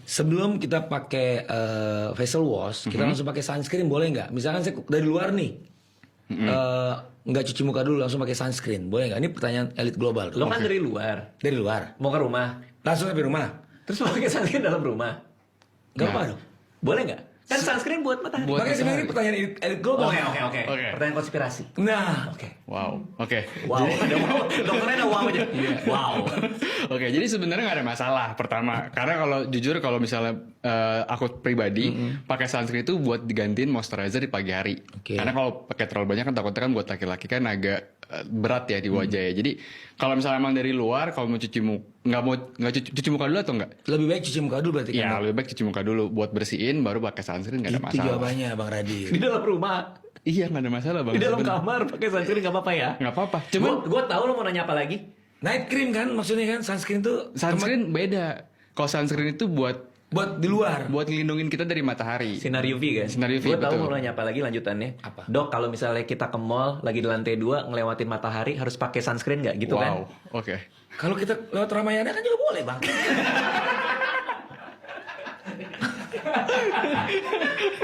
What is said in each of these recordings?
Sebelum kita pakai facial wash, kita langsung pakai sunscreen boleh nggak? Misalkan saya dari luar nih, nggak cuci muka dulu, langsung pakai sunscreen, boleh nggak? Ini pertanyaan elit global. Lo kan dari luar, Dari luar, mau ke rumah, langsung sampai rumah, terus lo pakai sunscreen dalam rumah, nggak Nah. apa dong? boleh nggak? Kan sunscreen buat matahari. Buat Makanya sebenarnya ini pertanyaan elit global. Oke. Oke. Pertanyaan konspirasi. Nah, Wow. Oke. Wow, ada wow. Dokternya ada wow aja. Wow. Oke, jadi sebenarnya nggak ada masalah. Pertama, karena kalau jujur kalau misalnya aku pribadi pakai sunscreen itu buat digantiin moisturizer di pagi hari. Oke. Karena kalau pakai terlalu banyak kan takutnya kan buat laki-laki kan agak berat ya di wajah ya. Jadi kalau misalnya emang dari luar kalau mau cuci muka nggak cuci muka dulu atau enggak? lebih baik cuci muka dulu berarti kan? Ya lebih baik cuci muka dulu buat bersihin baru pakai sunscreen nggak ada Itu masalah. jawabannya Bang Radit. Di dalam rumah, Iya nggak ada masalah bang. di dalam Sebenarnya. kamar pakai sunscreen nggak apa-apa ya. Nggak apa-apa. Cuman Gue tahu lo mau nanya apa lagi. Night cream kan maksudnya kan sunscreen tuh sunscreen beda. Kalau sunscreen itu buat buat di luar. ngelindungin kita dari matahari. Sinar UV kan? Sinar UV, Gue tahu betul. mau nanya apa lagi lanjutannya. Apa? Dok, kalau misalnya kita ke mall lagi di lantai 2 ngelewatin matahari harus pakai sunscreen nggak gitu kan? Wow. Oke. Kalau kita lewat Ramayana kan juga boleh Bang.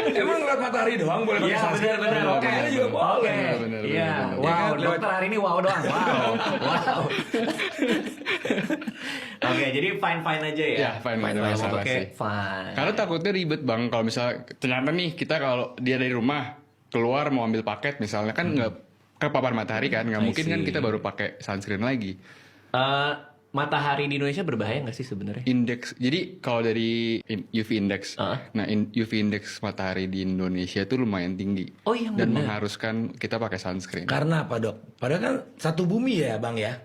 Emang lewat matahari doang boleh pakai Iya sunscreen? benar-benar. Oke. Ramayana juga boleh. Oke. Benar, Iya. benar. Wow. Ya kan, Dokter hari ini wow doang. Wow. Wow. Oke, jadi fine aja ya. Ya, fine, nggak ada Mau masalah pakai sih. fine. Karena takutnya ribet bang kalau misalnya ternyata nih kita kalau dia dari rumah keluar mau ambil paket misalnya kan nggak kepapar matahari kan nggak I mungkin kan see. kita baru pakai sunscreen lagi. Matahari di Indonesia berbahaya nggak sih sebenarnya? Indeks jadi kalau dari UV index, nah UV index matahari di Indonesia itu lumayan tinggi. Oh, yang dan benar. mengharuskan kita pakai sunscreen. Karena apa Dok? Padahal kan satu bumi ya Bang ya.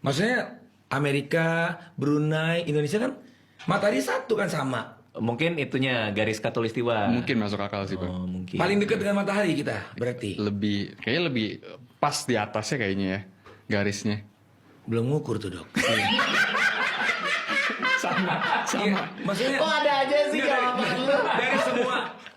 Maksudnya Amerika, Brunei, Indonesia kan matahari satu kan sama. Mungkin itunya garis katulistiwa. Mungkin masuk akal sih bang. Oh, mungkin. Paling dekat dengan matahari kita berarti. Kayaknya lebih pas di atasnya kayaknya ya garisnya. Belum ngukur tuh Dok. Sama. Iya, maksudnya ada aja sih Nggak, jawaban lu.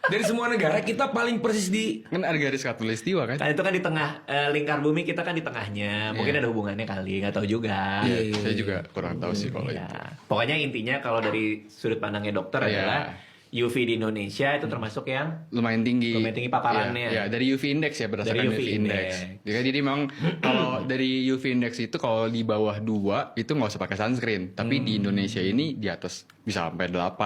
dari semua negara kita paling persis di Kan ada garis katulistiwa kan? Kan itu kan di tengah lingkar bumi kita kan di tengahnya. Mungkin ada hubungannya kali, nggak tahu juga. Iya, saya juga kurang tahu sih kalau Ya. itu. Pokoknya intinya kalau dari sudut pandangnya dokter Iya. adalah UV di Indonesia itu termasuk yang Lumayan tinggi. Lumayan tinggi paparannya. Ya, dari UV index ya berdasarkan Dari UV, UV index. index. Jadi memang kalau dari UV index itu kalau di bawah 2 itu nggak usah pakai sunscreen. Tapi di Indonesia ini di atas bisa sampai 8.